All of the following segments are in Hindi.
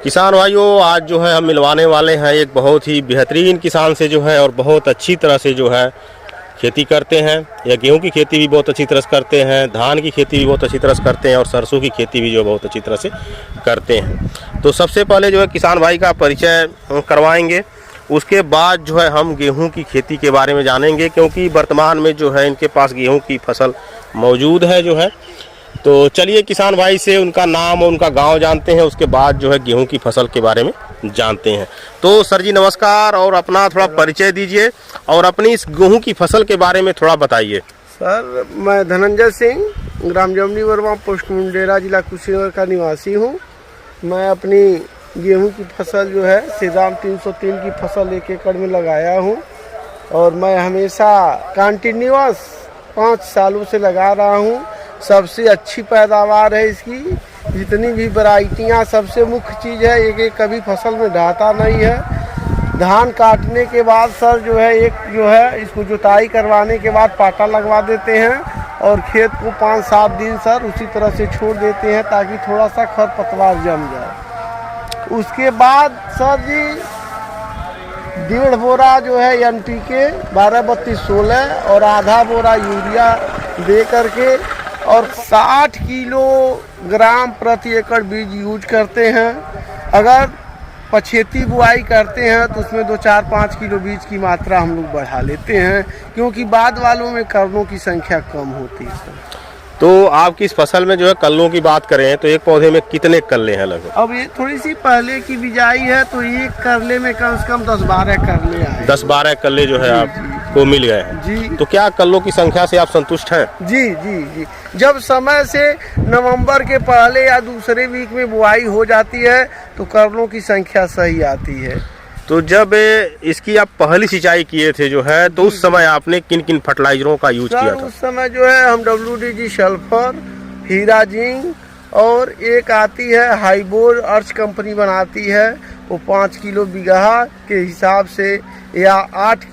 किसान भाइयों, आज जो है हम मिलवाने वाले हैं एक बहुत ही बेहतरीन किसान से जो है, और बहुत अच्छी तरह से जो है खेती करते हैं। या गेहूं की खेती भी बहुत अच्छी तरह से करते हैं, धान की खेती भी बहुत अच्छी तरह से करते हैं, और सरसों की खेती भी जो बहुत अच्छी तरह से करते हैं। तो सबसे पहले जो है किसान भाई का परिचय करवाएंगे, उसके बाद जो है हम गेहूं की खेती के बारे में जानेंगे, क्योंकि वर्तमान में जो है इनके पास गेहूं की फसल मौजूद है जो है। तो चलिए किसान भाई से उनका नाम और उनका गांव जानते हैं, उसके बाद जो है गेहूं की फसल के बारे में जानते हैं। तो सर जी नमस्कार, और अपना थोड़ा परिचय दीजिए और अपनी इस गेहूं की फसल के बारे में थोड़ा बताइए। सर, मैं धनंजय सिंह, ग्राम जमनी वर्मा, पोस्ट मुंडेरा, जिला कुशीनगर का निवासी हूँ। मैं अपनी गेहूं की फसल जो है श्रीराम 303 की फसल 1 एकड़ में लगाया हूँ, और मैं हमेशा कंटिन्यूअस 5 सालों से लगा रहा हूँ। सबसे अच्छी पैदावार है इसकी, जितनी भी वैरायटियाँ। सबसे मुख्य चीज़ है एक कभी फसल में ढाता नहीं है। धान काटने के बाद सर जो है इसको जुताई करवाने के बाद पाटा लगवा देते हैं, और खेत को 5-7 दिन सर उसी तरह से छोड़ देते हैं ताकि थोड़ा सा खरपतवार जम जाए। उसके बाद सर जी 1.5 बोरा जो है NPK 12-32-16 और आधा बोरा यूरिया दे करके और 60 किलोग्राम प्रति एकड़ बीज यूज करते हैं। अगर पछेती बुआई करते हैं तो उसमें 2-4-5 किलो बीज की मात्रा हम लोग बढ़ा लेते हैं, क्योंकि बाद वालों में कललों की संख्या कम होती है। तो आपकी इस फसल में जो है कल्लों की बात करें तो एक पौधे में कितने कल्ले हैं लगभग? अब ये थोड़ी सी पहले की बिजाई है, तो एक करले में कम से कम 10-12 करले आए। 10-12 कल्ले जो है आपको मिल गए हैं जी। तो क्या कल्लों की संख्या से आप संतुष्ट हैं? जी जी जी। जब समय से नवंबर के पहले या दूसरे वीक में बुआई हो जाती है तो कल्लों की संख्या सही आती है। तो जब इसकी आप पहली सिंचाई किए थे जो है, तो उस समय आपने किन किन फर्टिलाइजरों का यूज किया था? उस समय जो है हम WDG सल्फर, हीरा जिंक, और एक आती है हाइबोर, अर्च कंपनी बनाती है, वो 5 किलो बीघा के हिसाब से या 8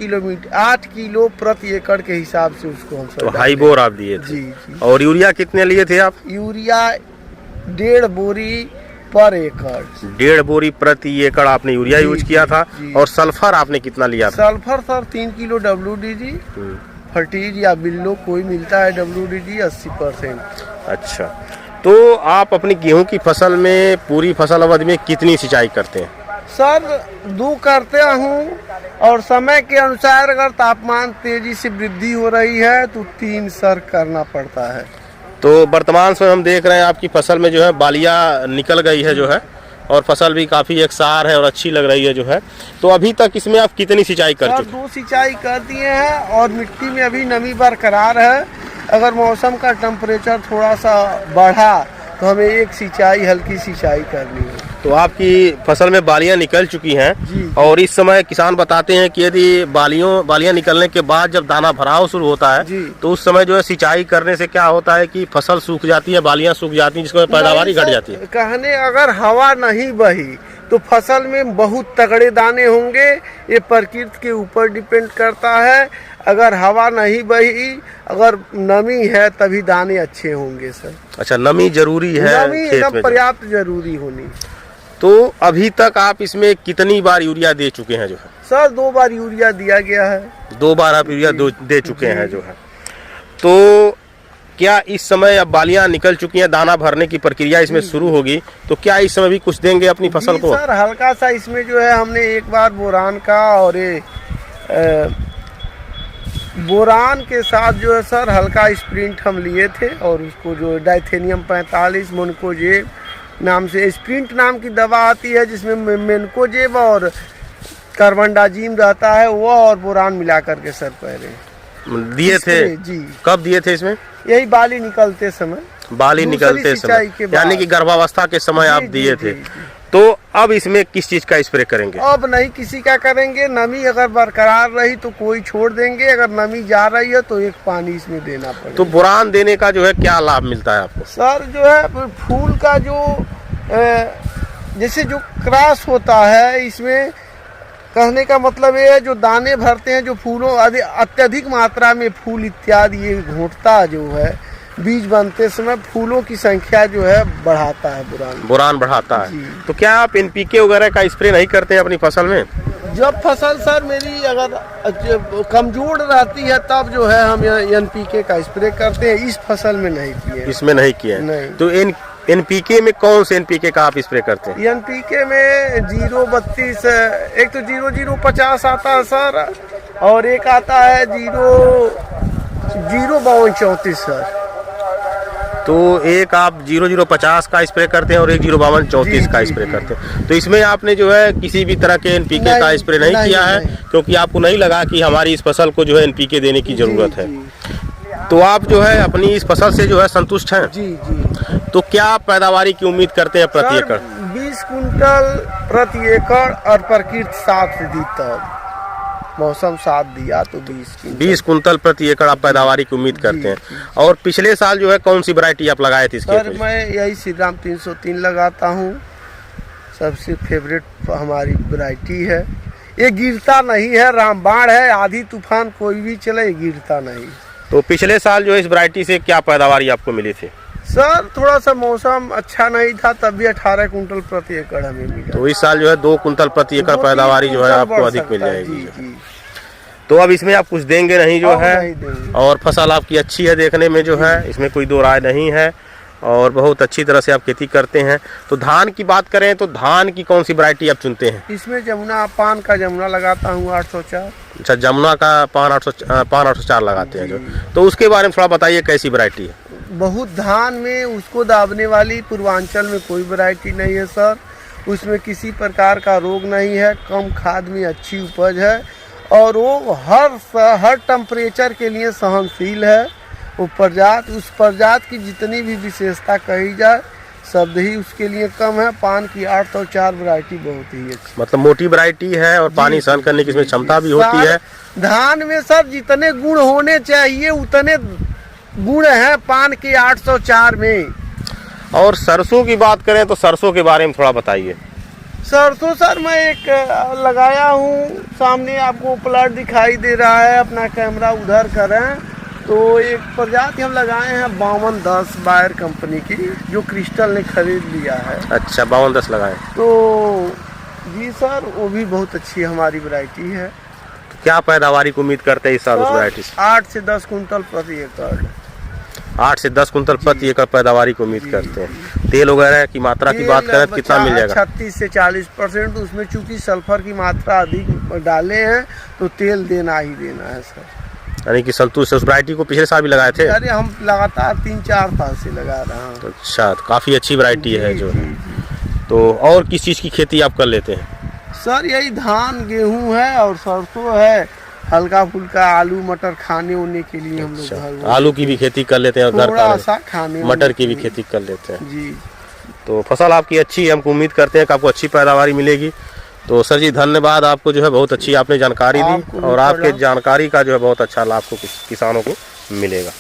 किलो प्रति एकड़ के हिसाब से उसको हम तो हाइबोर आप दिए थे। जी। और यूरिया कितने लिए थे आप? यूरिया 1.5 बोरी पर एकड़। 1.5 बोरी प्रति एकड़ आपने यूरिया यूज किया था। और सल्फर आपने कितना लिया था? सल्फर सर 3 किलो WDG, फटीज या बिल्लो कोई मिलता है WDG 80%। अच्छा, तो आप अपनी गेहूं की फसल में पूरी फसल अवधि में कितनी सिंचाई करते हैं? सर 2 करते हूँ, और समय के अनुसार अगर तापमान तेजी से वृद्धि हो रही है तो 3 सर करना पड़ता है। तो वर्तमान समय हम देख रहे हैं आपकी फसल में जो है बालियां निकल गई है जो है, और फसल भी काफ़ी एकसार है और अच्छी लग रही है जो है। तो अभी तक इसमें आप कितनी सिंचाई कर चुके? 2 सिंचाई कर दिए हैं, और मिट्टी में अभी नमी बरकरार है। अगर मौसम का टेम्परेचर थोड़ा सा बढ़ा तो हमें 1 सिंचाई, हल्की सिंचाई करनी है। तो आपकी फसल में बालियां निकल चुकी हैं जी। और इस समय किसान बताते हैं कि यदि बालियां निकलने के बाद जब दाना भराव शुरू होता है जी। तो उस समय जो है सिंचाई करने से क्या होता है कि फसल सूख जाती है, बालियां सूख जाती हैं, जिसको पैदावार ही घट जाती है। कहने अगर हवा नहीं बही तो फसल में बहुत तगड़े दाने होंगे, ये प्रकृति के ऊपर डिपेंड करता है। अगर हवा नहीं बही, अगर नमी है तभी दाने अच्छे होंगे सर। अच्छा, नमी जरूरी है? नमी एकदम पर्याप्त जरूरी होनी। तो अभी तक आप इसमें कितनी बार यूरिया दे चुके हैं जो है? सर 2 बार यूरिया दिया गया है। 2 बार आप यूरिया दे चुके हैं जो है। तो क्या इस समय अब बालियां निकल चुकी हैं, दाना भरने की प्रक्रिया इसमें शुरू होगी, तो क्या इस समय भी कुछ देंगे अपनी फसल को? सर हल्का सा इसमें जो है हमने एक बार बोरान का, और बोरान के साथ जो है सर हल्का स्प्रिंट हम लिए थे, और उसको जो डाइथेनियम 45 मोनकोजेब नाम से स्प्रिंट नाम की दवा आती है, जिसमें मेनकोजेब और कार्बनडाजिम रहता है, वो और बोरान मिला करके सर पहले दिए थे। जी। कब दिए थे इसमें? यही बाली निकलते समय, यानी कि गर्भावस्था के समय आप दिए थे। तो अब इसमें किस चीज का स्प्रे करेंगे? अब नहीं किसी का करेंगे। नमी अगर बरकरार रही तो कोई छोड़ देंगे, अगर नमी जा रही है तो 1 पानी इसमें देना पड़ेगा। तो बोरान देने का जो है क्या लाभ मिलता है आपको? सर जो है फूल का जो जैसे जो क्रॉस होता है, इसमें कहने का मतलब ये है जो दाने भरते हैं, जो फूलों अत्यधिक मात्रा में फूल इत्यादि ये घोंटता जो है, बीज बनते समय फूलों की संख्या जो है बढ़ाता है बोरान बढ़ाता है। जी। तो क्या आप एनपीके वगैरह का स्प्रे नहीं करते हैं अपनी फसल में? जब फसल सर मेरी अगर कमजोर रहती है तब जो है हम एनपीके का स्प्रे करते हैं, इस फसल में नहीं किए। इसमें नहीं किए? नहीं। तो एनपीके में कौन से एनपीके का आप स्प्रे करते हैं? एनपीके में 032, एक तो 0050 आता है सर, और एक आता है 05234 सर। तो एक आप 0050 का स्प्रे करते हैं और एक 05234 का स्प्रे करते हैं। तो इसमें आपने जो है किसी भी तरह के एनपीके का स्प्रे नहीं किया है, क्योंकि आपको नहीं लगा कि हमारी इस फसल को जो है एनपीके देने की जरूरत है। तो आप जो है अपनी इस फसल से जो है संतुष्ट हैं? जी जी। तो क्या पैदावारी की उम्मीद करते हैं प्रति एकड़? 20 कुंटल प्रति एकड़, और प्रकृति साथ दी तब मौसम साथ दिया तो 20 कुंटल प्रति एकड़ आप पैदावारी की उम्मीद करते हैं। और पिछले साल जो है कौन सी वैरायटी आप लगाए थे इसके? सर मैं यही श्रीराम 303 लगाता हूँ, सबसे फेवरेट हमारी वैरायटी है। ये गिरता नहीं है, रामबाण है, आधी तूफान कोई भी चले, ये गिरता नहीं। तो पिछले साल जो है इस वैरायटी से क्या पैदावारी आपको मिली थी? सर थोड़ा सा मौसम अच्छा नहीं था, तब भी 18 कुंटल प्रति एकड़ हमें मिला। तो इस साल जो है 2 कुंटल प्रति एकड़ पैदावारी जो है आपको अधिक मिल जाएगी। जी। तो अब इसमें आप कुछ देंगे नहीं जो है, नहीं देंगे। और फसल आपकी अच्छी है देखने में जो है, इसमें कोई दो राय नहीं है, और बहुत अच्छी तरह से आप खेती करते हैं। तो धान की बात करें तो धान की कौन सी वैरायटी आप चुनते हैं? इसमें जमुना, पान का जमुना लगाता हूँ 804। अच्छा, जमुना का पान 804 लगाते हैं जो। तो उसके बारे में थोड़ा बताइए, कैसी वैरायटी है? बहुत धान में उसको दाबने वाली पूर्वांचल में कोई वैरायटी नहीं है सर। उसमें किसी प्रकार का रोग नहीं है, कम खाद में अच्छी उपज है, और वो हर टेम्परेचर के लिए सहनशील है। वो प्रजात, उस प्रजात की जितनी भी विशेषता कही जाए शब्द ही उसके लिए कम है। पान की 804 वैरायटी बहुत ही अच्छी, मतलब मोटी वैरायटी है, और पानी सहन करने की इसमें क्षमता भी होती है। धान में सर जितने गुण होने चाहिए उतने गुण है पान की 804 में। और सरसों की बात करें तो सरसों के बारे में थोड़ा बताइए। सरसों सर मैं एक लगाया हूँ, सामने आपको प्लाट दिखाई दे रहा है, अपना कैमरा उधर करें तो एक प्रजाति हम लगाए हैं 5210 बायर कंपनी की, जो क्रिस्टल ने खरीद लिया है। अच्छा, 5210 लगाए। तो जी सर वो भी बहुत अच्छी हमारी वैरायटी है। तो क्या पैदावारी की उम्मीद करते हैं इस साल उस वैरायटी से? 8 से 10 कुंटल प्रति एकड़। 8 से 10 कुंटल प्रति एकड़ पैदावारी की उम्मीद करते हैं। तेल वगैरह की मात्रा की बात करें तो कितना मिल जाएगा? 36 से 40%। उसमें चूंकि सल्फर की मात्रा अधिक डाले हैं तो तेल देना ही देना है सर। यानी कि संतुष्ट है। उस वैरायटी को पिछले साल भी लगाए थे? अरे हम लगातार 3-4 साल से लगा रहा हूँ। अच्छा, तो काफ़ी अच्छी वैरायटी है जो है। तो और किस चीज़ की खेती आप कर लेते हैं? सर यही धान, गेहूं है और सरसों है, हल्का फुल्का आलू मटर खाने होने के लिए हम लोग अच्छा, आलू की भी खेती कर लेते हैं, और घर थोड़ा सा खाने मटर की भी खेती कर लेते हैं जी। तो फसल आपकी अच्छी है, हमको उम्मीद करते हैं कि आपको अच्छी पैदावारी मिलेगी। तो सर जी धन्यवाद, आपको जो है बहुत अच्छी आपने जानकारी दी, और आपके जानकारी का जो है बहुत अच्छा लाभ को किसानों को मिलेगा।